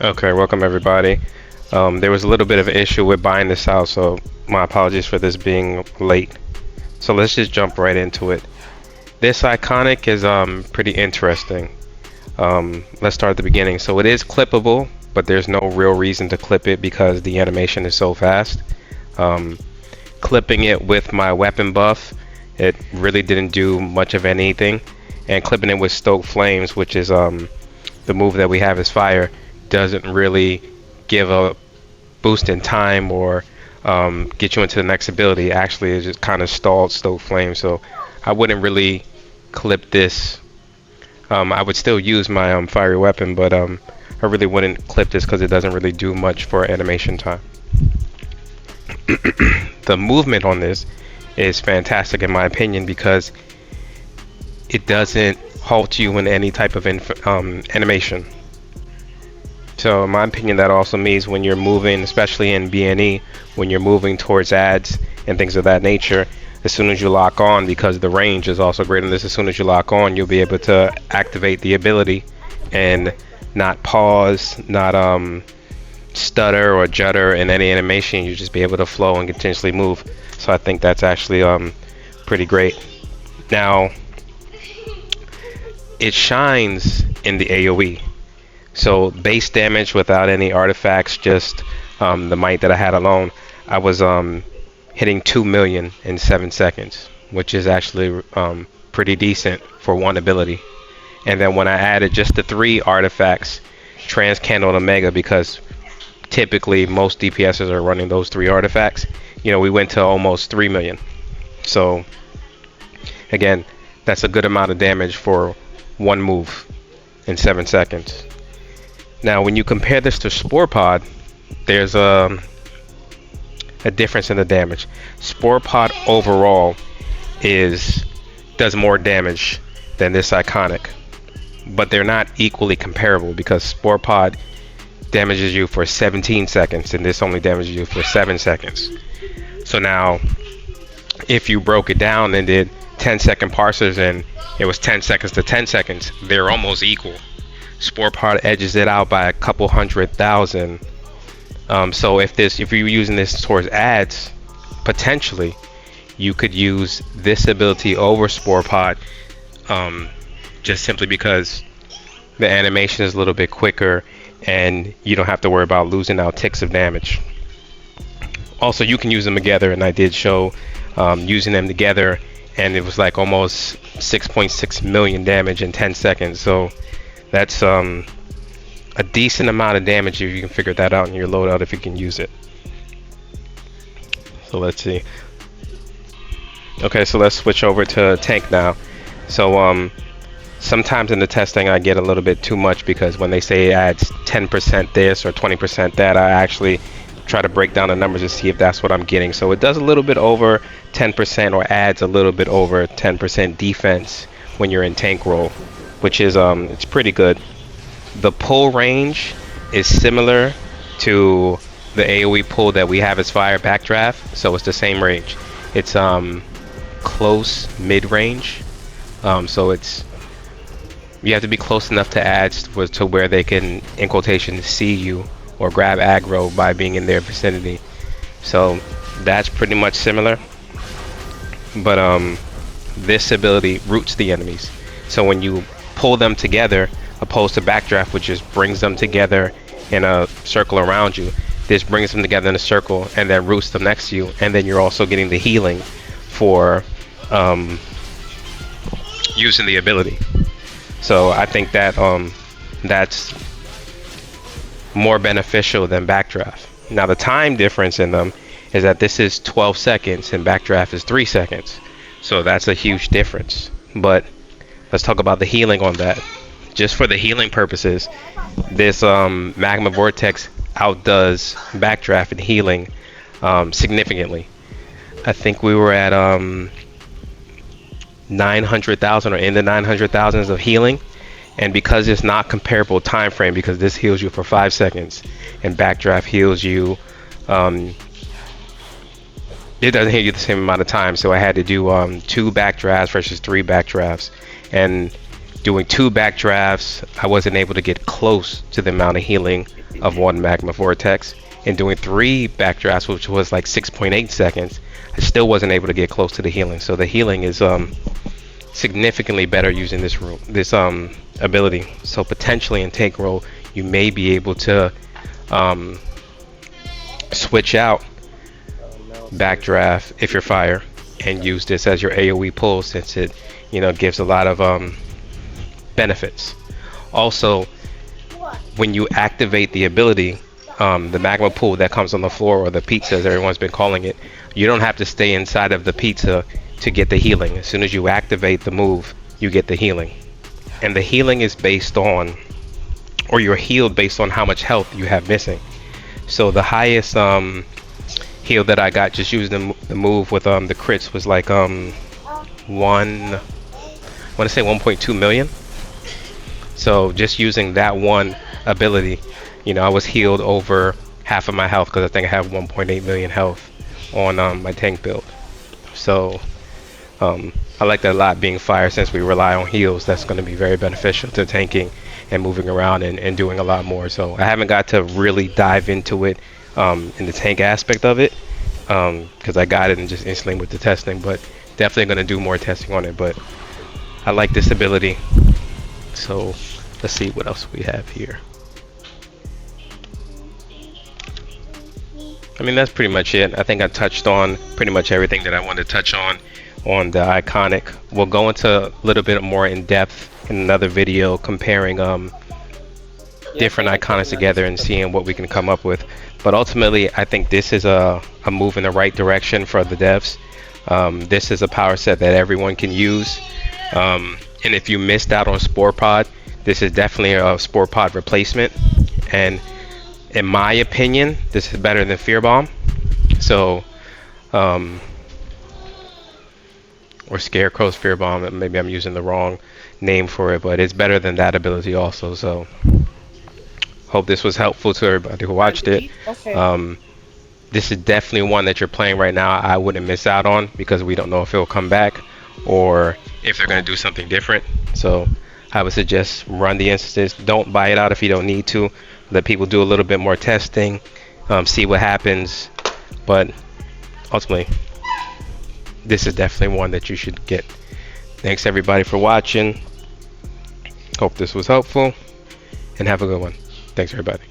Okay, welcome everybody. There was a little bit of an issue with buying this house, so my apologies for this being late. So let's just jump right into it. This iconic is pretty interesting. Let's start at the beginning. So it is clippable, but there's no real reason to clip it because the animation is so fast. Clipping it with my weapon buff, it really didn't do much of anything. And clipping it with Stoke Flames, which is the move that we have as fire, doesn't really give a boost in time or get you into the next ability. Actually, it just kind of stalled Stoke Flame, so I wouldn't really clip this. I would still use my fiery weapon, but I really wouldn't clip this because it doesn't really do much for animation time. The movement on this is fantastic in my opinion because it doesn't halt you in any type of animation. So in my opinion, that also means when you're moving, especially in BNE, when you're moving towards ads and things of that nature, as soon as you lock on, because the range is also great in this, as soon as you lock on, you'll be able to activate the ability and not pause, not stutter or judder in any animation. You just be able to flow and continuously move. So I think that's actually pretty great. Now, it shines in the AOE. So base damage without any artifacts, just the might that I had alone, I was hitting 2 million in 7 seconds, which is actually pretty decent for one ability. And then when I added just the 3 artifacts, Trans Candle and Omega, because typically most DPSs are running those 3 artifacts, you know, we went to almost 3 million. So again, that's a good amount of damage for one move in 7 seconds. Now, when you compare this to Spore Pod, there's a difference in the damage. Spore Pod overall does more damage than this iconic, but they're not equally comparable because Spore Pod damages you for 17 seconds and this only damages you for 7 seconds. So now, if you broke it down and did 10-second parsers and it was 10 seconds to 10 seconds, they're almost equal. Spore Pod edges it out by a couple 100,000. So if you're using this towards ads, potentially you could use this ability over Spore Pod, just simply because the animation is a little bit quicker and you don't have to worry about losing out ticks of damage. Also, you can use them together, and I did show using them together, and it was like almost 6.6 million damage in 10 seconds. So that's a decent amount of damage if you can figure that out in your loadout, if you can use it. So let's see. Okay, so let's switch over to tank now. So sometimes in the testing I get a little bit too much because when they say it adds 10% this or 20% that, I actually try to break down the numbers to see if that's what I'm getting. So it does a little bit over 10% or adds a little bit over 10% defense when you're in tank role, which is it's pretty good. The pull range is similar to the AOE pull that we have as fire Backdraft, so it's the same range. It's close mid-range, so it's, you have to be close enough to ads to where they can, in quotation, see you or grab aggro by being in their vicinity. So that's pretty much similar, but this ability roots the enemies. So when you pull them together, opposed to Backdraft, which just brings them together in a circle around you, this brings them together in a circle and then roots them next to you, and then you're also getting the healing for using the ability. So I think that that's more beneficial than Backdraft. Now the time difference in them is that this is 12 seconds and Backdraft is 3 seconds. So that's a huge difference. But let's talk about the healing on that. Just for the healing purposes, this Magma Vortex outdoes Backdraft in healing significantly. I think we were at 900,000 or in the 900,000s of healing, and because it's not comparable time frame, because this heals you for 5 seconds and Backdraft heals you, it doesn't heal you the same amount of time. So I had to do 2 backdrafts versus 3 backdrafts, and Doing 2 backdrafts, I wasn't able to get close to the amount of healing of 1 Magma Vortex. And doing 3 backdrafts, which was like 6.8 seconds, I still wasn't able to get close to the healing. So the healing is significantly better using this ability. So potentially in tank role, you may be able to switch out backdraft if you're fire and use this as your AOE pull, since it gives a lot of benefits. Also, when you activate the ability, the magma pool that comes on the floor, or the pizza as everyone's been calling it, you don't have to stay inside of the pizza to get the healing. As soon as you activate the move, you get the healing. And the healing is based on, or you're healed based on how much health you have missing. So the highest heal that I got just using the move with the crits was like I want to say 1.2 million. So just using that one ability, I was healed over half of my health, because I think I have 1.8 million health on my tank build. So I like that a lot, being fire, since we rely on heals. That's going to be very beneficial to tanking and moving around and doing a lot more. So I haven't got to really dive into it in the tank aspect of it, because I got it and just instantly with the testing, but definitely going to do more testing on it. But I like this ability. So let's see what else we have here. I mean, that's pretty much it. I think I touched on pretty much everything that I wanted to touch on the iconic. We'll go into a little bit more in depth in another video, comparing different iconics together and seeing what we can come up with. But ultimately, I think this is a move in the right direction for the devs. This is a power set that everyone can use. And if you missed out on Spore Pod, this is definitely a Spore Pod replacement. And in my opinion, this is better than Fear Bomb. So, or Scarecrow's Fear Bomb. Maybe I'm using the wrong name for it, but it's better than that ability also. So, hope this was helpful to everybody who watched it. Okay. This is definitely one that you're playing right now. I wouldn't miss out on, because we don't know if it'll come back or if they're going to do something different. So, I would suggest run the instances. Don't buy it out if you don't need to. Let people do a little bit more testing, see what happens. But ultimately, this is definitely one that you should get. Thanks everybody for watching. Hope this was helpful, and have a good one. Thanks everybody.